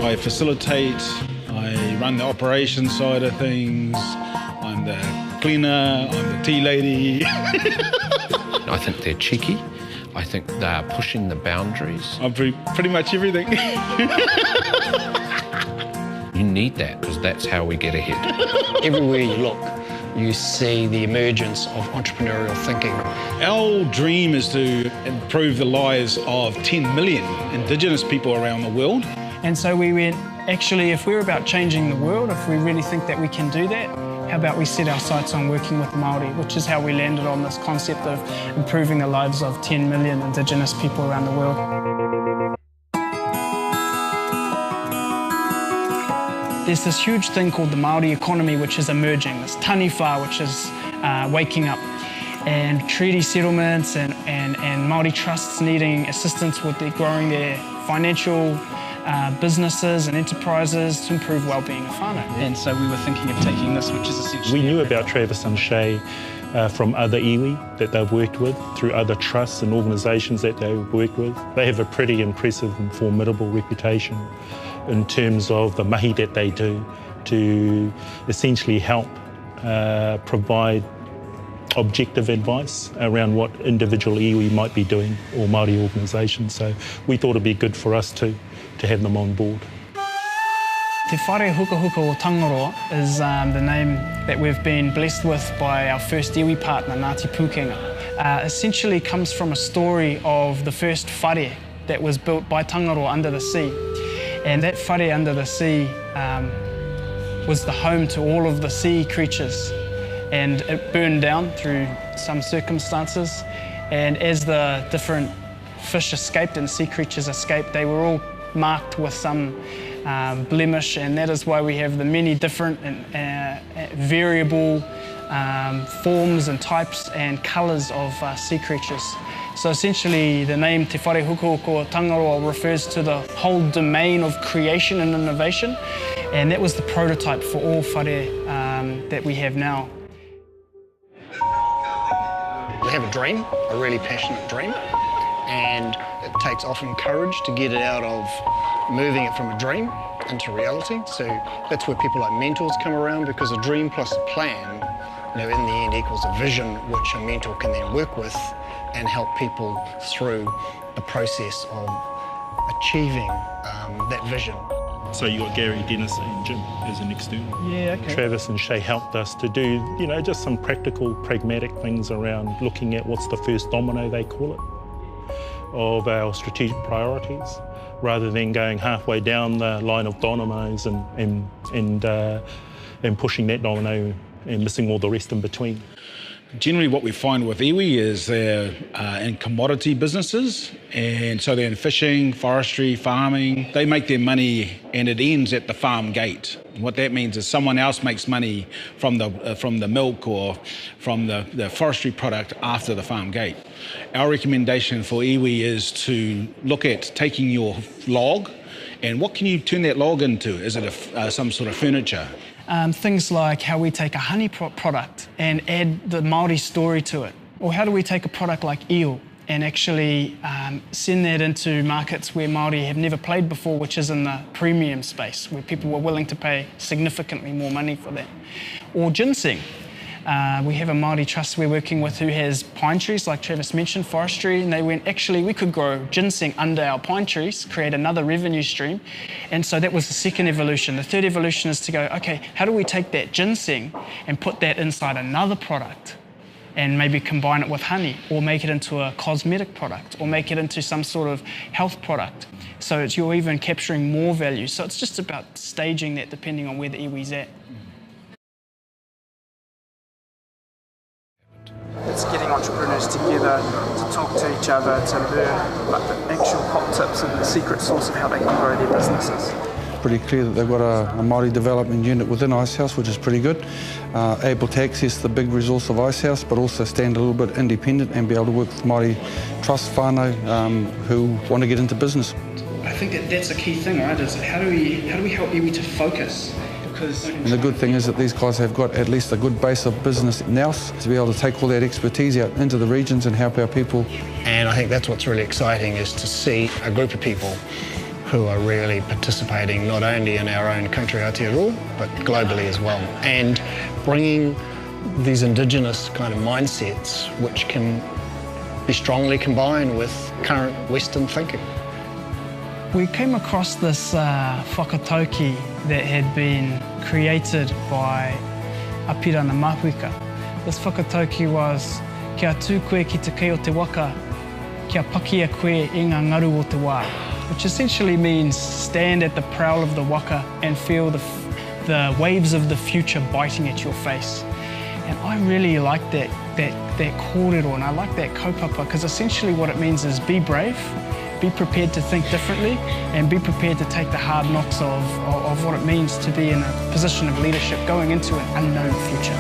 I facilitate, I run the operations side of things, I'm the cleaner, I'm the tea lady. I think they're cheeky. I think they are pushing the boundaries. I'm pretty much everything. You need that because that's how we get ahead. Everywhere you look, you see the emergence of entrepreneurial thinking. Our dream is to improve the lives of 10 million indigenous people around the world. And so we went, actually, if we're about changing the world, if we really think that we can do that, how about we set our sights on working with the Maori, which is how we landed on this concept of improving the lives of 10 million indigenous people around the world. There's this huge thing called the Maori economy, which is emerging, this taniwha, which is waking up, and treaty settlements and Maori trusts needing assistance with growing their financial businesses and enterprises to improve well-being of whānau. And so we were thinking of taking this, which is essentially... We knew about Travis and Shay from other iwi that they've worked with, through other trusts and organisations that they've worked with. They have a pretty impressive and formidable reputation in terms of the mahi that they do to essentially help provide objective advice around what individual iwi might be doing or Māori organisations. So we thought it'd be good for us to have them on board. Te Whare Hukahuka or Tangaroa is the name that we've been blessed with by our first iwi partner, Ngāti Pūkenga. Essentially comes from a story of the first whare that was built by Tangaroa under the sea. And that whare under the sea was the home to all of the sea creatures. And it burned down through some circumstances. And as the different fish escaped and sea creatures escaped, they were all marked with some blemish, and that is why we have the many different variable forms and types and colours of sea creatures. So essentially the name Te Whare Hukahuka or Tangaroa refers to the whole domain of creation and innovation, and that was the prototype for all whare that we have now. We have a dream, a really passionate dream, and it takes often courage to get it out of moving it from a dream into reality. So that's where people like mentors come around, because a dream plus a plan, in the end equals a vision which a mentor can then work with and help people through the process of achieving that vision. So you got Gary, Dennis and Jim as an external. Yeah, okay. Travis and Shay helped us to do, just some practical, pragmatic things around looking at what's the first domino, they call it, of our strategic priorities, rather than going halfway down the line of dominoes and pushing that domino and missing all the rest in between. Generally what we find with iwi is they're in commodity businesses, and so they're in fishing, forestry, farming. They make their money and it ends at the farm gate. What that means is someone else makes money from the milk or from the forestry product after the farm gate. Our recommendation for iwi is to look at taking your log and what can you turn that log into? Is it some sort of furniture? Things like how we take a honey product and add the Maori story to it. Or how do we take a product like eel and actually send that into markets where Maori have never played before, which is in the premium space, where people were willing to pay significantly more money for that. Or ginseng. We have a Maori trust we're working with who has pine trees, like Travis mentioned, forestry, and they went, actually, we could grow ginseng under our pine trees, create another revenue stream. And so that was the second evolution. The third evolution is to go, okay, how do we take that ginseng and put that inside another product and maybe combine it with honey, or make it into a cosmetic product, or make it into some sort of health product. So you're even capturing more value. So it's just about staging that depending on where the iwi's at. It's getting entrepreneurs together to talk to each other, to learn like the actual hot tips and the secret sauce of how they can grow their businesses. Pretty clear that they've got a Māori development unit within Icehouse, which is pretty good. Able to access the big resource of Icehouse, but also stand a little bit independent and be able to work with Māori trust whānau who want to get into business. I think that's a key thing, right? Is how do we help iwi to focus? And the good thing is that these guys have got at least a good base of business now to be able to take all that expertise out into the regions and help our people. And I think that's what's really exciting, is to see a group of people who are really participating not only in our own country Aotearoa, but globally as well, and bringing these indigenous kind of mindsets which can be strongly combined with current Western thinking. We came across this whakatauki that had been created by Apirana Mapuika. This whakatauki was kia tū koe ki te kei o te waka, kia pakia koe i ngā ngaru o te wā, which essentially means stand at the prow of the waka and feel the waves of the future biting at your face. And I really like that kōrero, and I like that kaupapa, because essentially what it means is be brave, be prepared to think differently, and be prepared to take the hard knocks of what it means to be in a position of leadership going into an unknown future.